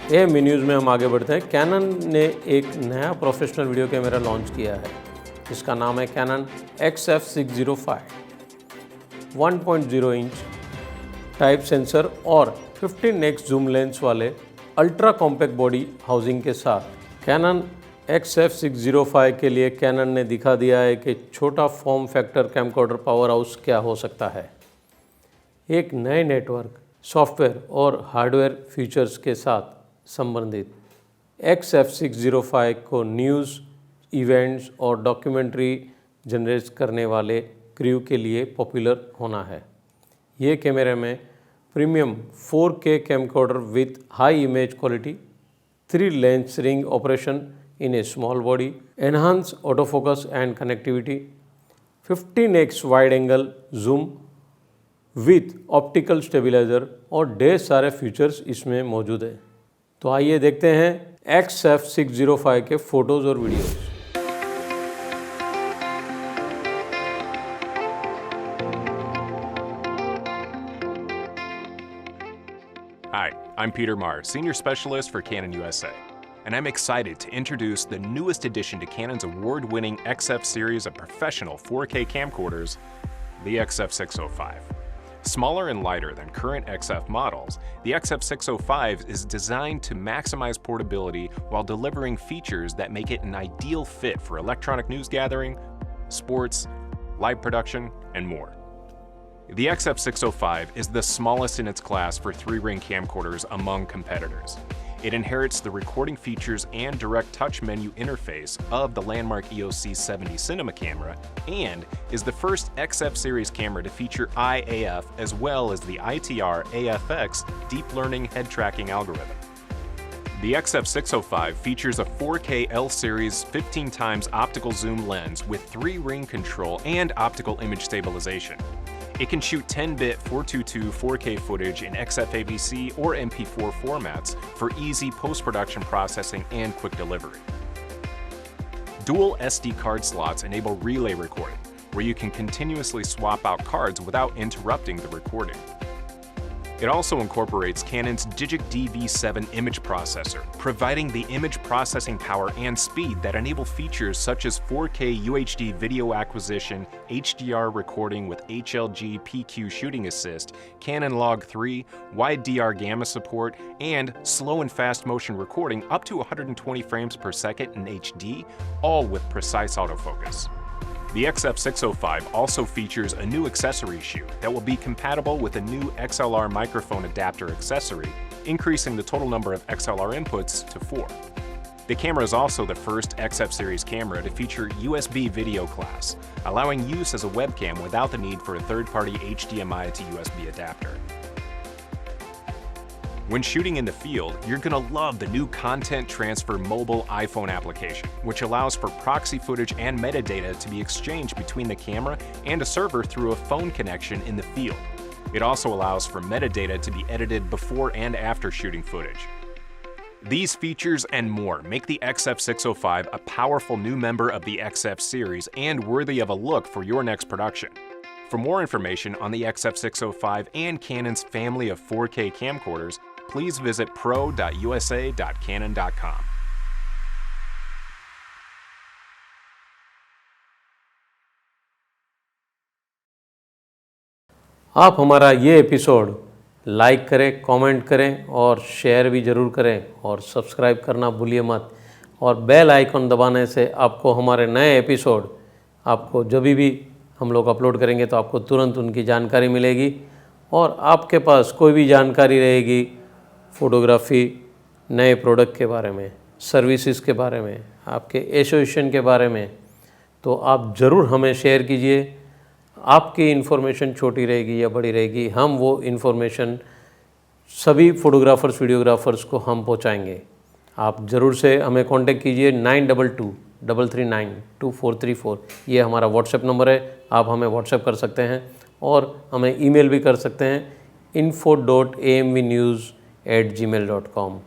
AMV news में हम आगे बढ़ते हैं। कैनन ने एक नया प्रोफेशनल वीडियो कैमरा लॉन्च किया है जिसका नाम है cannon XF605। 1.0 inch type sensor और 15x जूम लेंस वाले अल्ट्रा कॉम्पैक्ट बॉडी हाउसिंग के साथ कैनन XF605 के लिए कैनन ने दिखा दिया है कि छोटा form factor camcorder power house क्या हो सकता है। एक नए नेटवर्क, सॉफ्टवेयर और हार्डवेयर फीचर्स के साथ संबंधित XF605 को न्यूज़, इवेंट्स और डॉक्यूमेंट्री जनरेट करने वाले क्रू के लिए पॉपुलर होना है। ये कैमरे में premium 4K camcorder with high image quality, 3 lens ring operation in a small body, enhance autofocus and connectivity, 15x wide angle zoom with optical stabiliser और ढेर सारे फीचर्स इसमें मौजूद है। तो आइए देखते हैं XF605 के फोटोज़ और videos. Hi, I'm Peter Marr, Senior Specialist for Canon USA, and I'm excited to introduce the newest addition to Canon's award-winning XF series of professional 4K camcorders, the XF605. Smaller and lighter than current XF models, the XF605 is designed to maximize portability while delivering features that make it an ideal fit for electronic news gathering, sports, live production, and more. The XF605 is the smallest in its class for 3-ring camcorders among competitors. It inherits the recording features and direct touch menu interface of the landmark EOS C70 cinema camera and is the first XF series camera to feature IAF as well as the ITR AFX deep learning head tracking algorithm. The XF605 features a 4K L series 15x optical zoom lens with 3-ring control and optical image stabilization. It can shoot 10-bit 422 4K footage in XFAVC or MP4 formats for easy post-production processing and quick delivery. Dual SD card slots enable relay recording, where you can continuously swap out cards without interrupting the recording. It also incorporates Canon's Digic DV7 image processor, providing the image processing power and speed that enable features such as 4K UHD video acquisition, HDR recording with HLG PQ shooting assist, Canon Log 3, wide DR gamma support, and slow and fast motion recording up to 120 frames per second in HD, all with precise autofocus. The XF605 also features a new accessory shoe that will be compatible with a new XLR microphone adapter accessory, increasing the total number of XLR inputs to 4. The camera is also the first XF series camera to feature USB video class, allowing use as a webcam without the need for a third-party HDMI to USB adapter. When shooting in the field, you're gonna love the new Content Transfer mobile iPhone application, which allows for proxy footage and metadata to be exchanged between the camera and a server through a phone connection in the field. It also allows for metadata to be edited before and after shooting footage. These features and more make the XF605 a powerful new member of the XF series and worthy of a look for your next production. For more information on the XF605 and Canon's family of 4K camcorders, please visit pro.usa.canon.com. आप हमारा ये episode like करें, comment करें और share भी ज़रूर करें और सब्सक्राइब करना भूलिए मत। और बेल आइकन दबाने से आपको हमारे नए एपिसोड आपको जब भी हम लोग अपलोड करेंगे तो आपको तुरंत उनकी जानकारी मिलेगी। और आपके पास कोई भी जानकारी रहेगी फ़ोटोग्राफ़ी, नए प्रोडक्ट के बारे में, सर्विसेज के बारे में, आपके एसोसिएशन के बारे में, तो आप ज़रूर हमें शेयर कीजिए। आपकी इन्फॉर्मेशन छोटी रहेगी या बड़ी रहेगी, हम वो इन्फॉर्मेशन सभी फ़ोटोग्राफ़र्स, वीडियोग्राफ़र्स को हम पहुंचाएंगे। आप ज़रूर से हमें कांटेक्ट कीजिए। 9223392434 ये हमारा व्हाट्सएप नंबर है। आप हमें व्हाट्सएप कर सकते हैं और हमें ईमेल भी कर सकते हैं info.amvnews@gmail.com।